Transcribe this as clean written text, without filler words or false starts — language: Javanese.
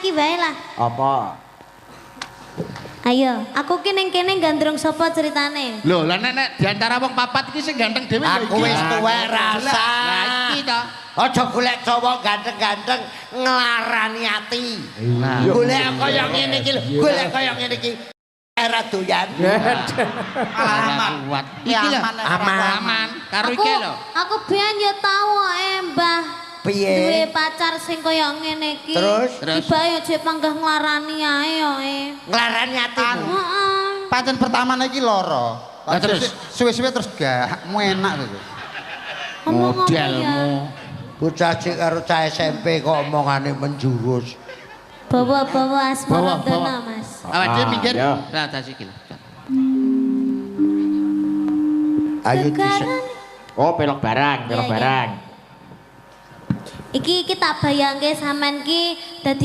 iki wae lah. Apa? Ayo, aku ki ning kene gandrung sapa ceritane? Lho, lah nek di antara wong papat iki sing ganteng dhewe lho Aku wis tuwek rasa. Lah iki to. Aja golek cowok ganteng-ganteng nglarani ati. Nah, Golek kaya ngene iki lho, golek kaya ngene iki. Era doyan. aman. Kuat. Iki lho, aman. Karo iki lho. Aku biyen ya tau Mbah. Piye? Duwe pacar sing kaya ngene iki. Terus? Tiba ya jek panggah nglarani ae yo. Nglarani ati. Heeh. Pancen pertamane iki lara. Lah terus Suwe-suwe terus gak enak gitu. Ngomong apa ya? modelmu. Bocah cek karo cah SMP kok omongane menjurus. Bawa-bawa asmara Bawa. dana, Mas. Awak dhewe minggir. ya. Lah tas iki lho. Ayo disen. Sekarang Oh, pelok barang, pelok Iya, iya. barang. iki tak bayangke sampean ki dadi